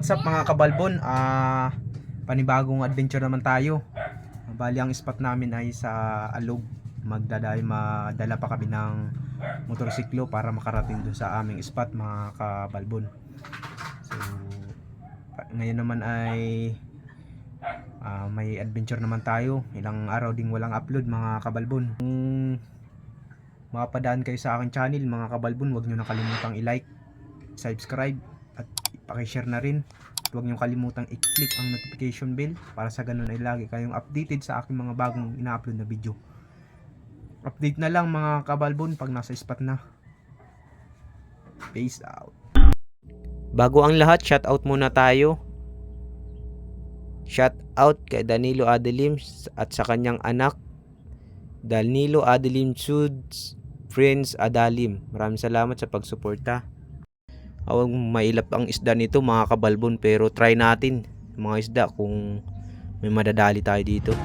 what's up mga kabalbon? Panibagong adventure naman tayo. Bali ang spot namin ay sa Alog. Madala pa kami ng motorsiklo para makarating dun sa aming spot mga kabalbon. So ngayon naman ay may adventure naman tayo. Ilang araw ding walang upload mga kabalbon. Kung mapadaan kayo sa aking channel mga kabalbon, huwag nyo na kalimutang i-like, subscribe at paki-share na rin. Huwag nyo kalimutang i-click ang notification bell para sa ganun ay lagi kayong updated sa aking mga bagong ina-upload na video. Update na lang mga kabalbon pag nasa spot na. Peace out. Bago ang lahat, shout out muna tayo. Shout out kay Danilo Adelim at sa kanyang anak Danilo Adelim Suds Friends Adalim. Maraming salamat sa pagsuporta. Awang mailap ang isda nito mga kabalbon, pero try natin mga isda kung may madadali tayo dito.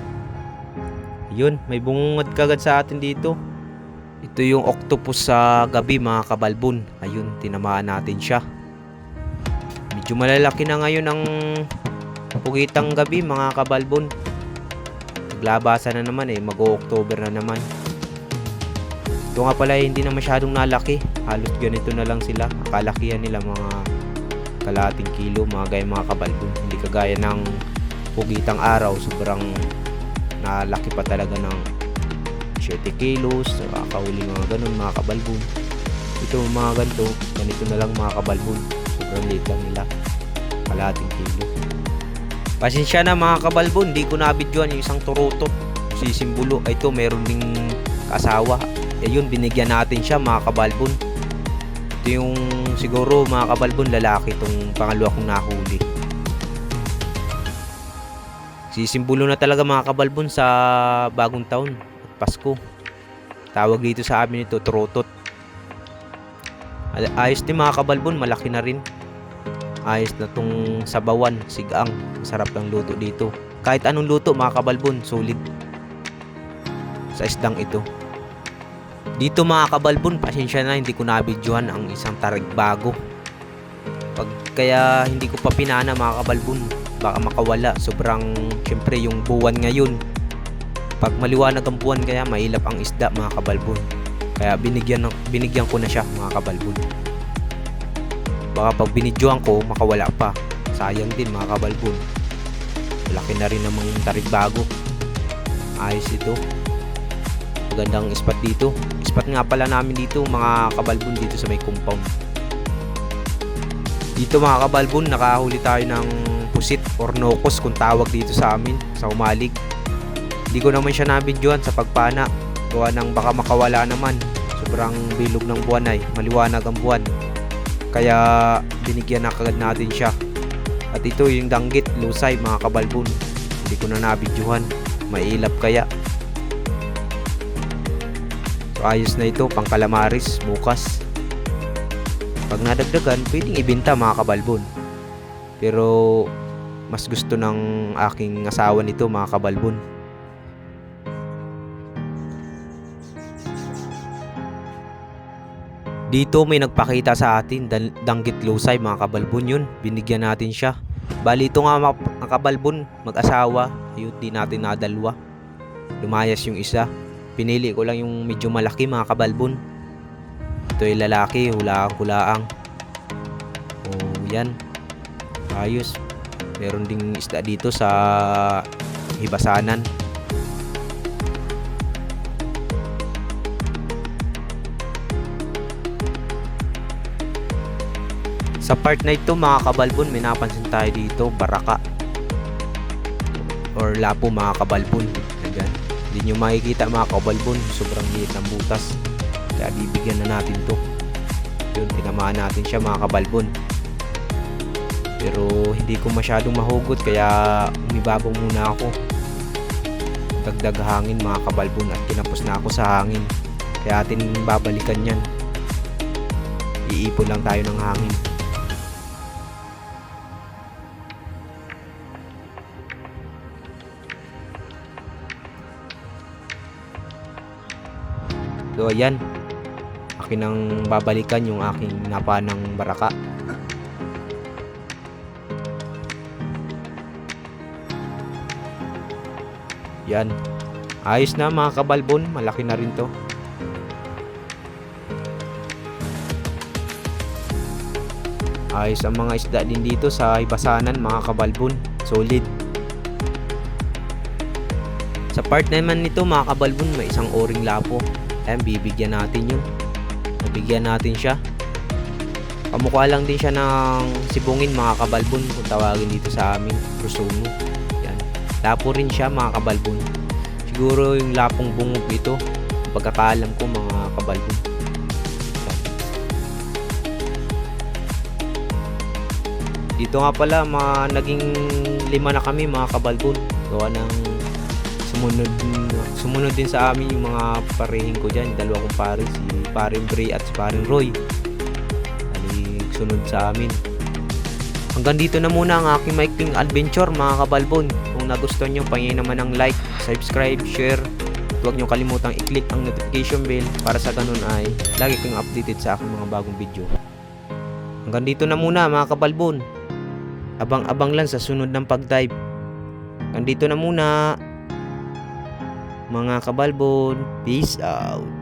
Yun, may bungungad kagad sa atin dito. Ito yung octopus sa gabi mga kabalbon. Ayun, tinamaan natin siya. Medyo malalaki na ngayon ang pugitang gabi mga kabalbon. Naglabasan na naman mag-o-October na naman. Ito nga pala hindi na masyadong nalaki. Halos ganito na lang sila. Kalakihan nila mga kalating kilo mga kabalbon. Hindi kagaya ng pugitang araw. Sobrang nalaki pa talaga ng 7 kilos. Nakakahuli mga ganun mga kabalbon. Ito mga ganito na lang mga kabalbon. Sobrang liit lang nila. Kalating kilo. Pasensya na mga kabalbon. Hindi ko nabidyoan yung isang turutot. Si Simbulo. Ito meron ding kasawa. Ayun, binigyan natin siya mga kabalbon. Ito yung siguro mga kabalbon lalaki itong pangalawa kong nahuli. Sisimbolo na talaga mga kabalbon sa bagong taon at Pasko. Tawag dito sa amin ito turutot. Ayos din mga kabalbon, malaki na rin. Ayos na tong sabawan, sigang. Masarap ng luto dito. Kahit anong luto mga kabalbon, solid sa isdang ito. Dito mga kabalbon, pasensya na hindi ko nabidyohan ang isang tarig bago. Kaya hindi ko pa pinana mga kabalbon, baka makawala. Sobrang syempre yung buwan ngayon, pag maliwanag ang buwan kaya mailap ang isda mga kabalbon. Kaya binigyan ko na siya mga kabalbon. Baka pag binidyohan ko makawala pa, sayang din mga kabalbon. Laki na rin namang tarig bago. Ayos ito. Magandang spot dito. Spot nga pala namin dito mga kabalbon, dito sa may compound. Dito mga kabalbon, nakahuli tayo ng pusit or nokos kung tawag dito sa amin, sa Umalig. Hindi ko naman siya nabidyohan sa pagpana. Gawa ng baka makawala naman. Sobrang bilog ng buwan maliwanag ang buwan. Kaya binigyan na kagad natin siya. At ito yung danggit, lusay mga kabalbon. Hindi ko na nabidyohan. Mailap kaya. Ayos na ito, pang kalamaris bukas. Pag nadagdagan, pwedeng ibenta mga kabalbon. Pero mas gusto ng aking asawa nito mga kabalbon. Dito may nagpakita sa atin, danggit lusay mga kabalbon yun. Binigyan natin siya. Bali ito nga mga kabalbon, mag-asawa. Ayun, di natin nadalwa. Lumayas yung isa. Pinili ko lang yung medyo malaki mga kabalbon. Ito yung lalaki, hulaang. Oh, yan. Ayos. Meron ding isda dito sa hibasanan. Sa part na ito mga kabalbon, may napansin tayo dito, baraka. Or lapo mga kabalbon. Ayan. Hindi nyo makikita mga kabalbon, sobrang liit ng butas. Kaya bibigyan na natin to. Yun, tinamaan natin siya mga kabalbon. Pero hindi ko masyadong mahugot, kaya umibabaw muna ako. Dagdag hangin mga kabalbon at kinapos na ako sa hangin. Kaya atin babalikan yan. Iipon lang tayo ng hangin. So ayan, akin ang babalikan yung aking napanang baraka. Yan. Ayos na mga kabalbon, malaki na rin to. Ayos ang mga isda din dito sa Ibasanan mga kabalbon. Solid. Sa part naman nito mga kabalbon, may isang oring lapo. Ayan, bibigyan natin yun. Bibigyan natin siya. Kamukha lang din siya ng sibungin mga kabalbon kung tawagin dito sa amin. Rusuno. Yan. Lapo rin siya mga kabalbon. Siguro yung lapong bungog ito. Pagkakaalam ko mga kabalbon. Dito nga pala naging 5 na kami mga kabalbon. Gawa ng sumunod din sa amin yung mga parehing ko dyan. Dalawa kong pare, si paring Bray at si paring Roy. Sunod sa amin. Hanggang dito na muna ang aking maikling adventure mga kabalbon. Kung nagustuhan nyo, pahingin naman ng like, subscribe, share. At huwag nyo kalimutang i-click ang notification bell para sa ganun ay lagi kang updated sa aking mga bagong video. Hanggang dito na muna mga kabalbon. Abang-abang lang sa sunod ng pag-dive. Hanggang dito na muna mga kabalbon. Peace out.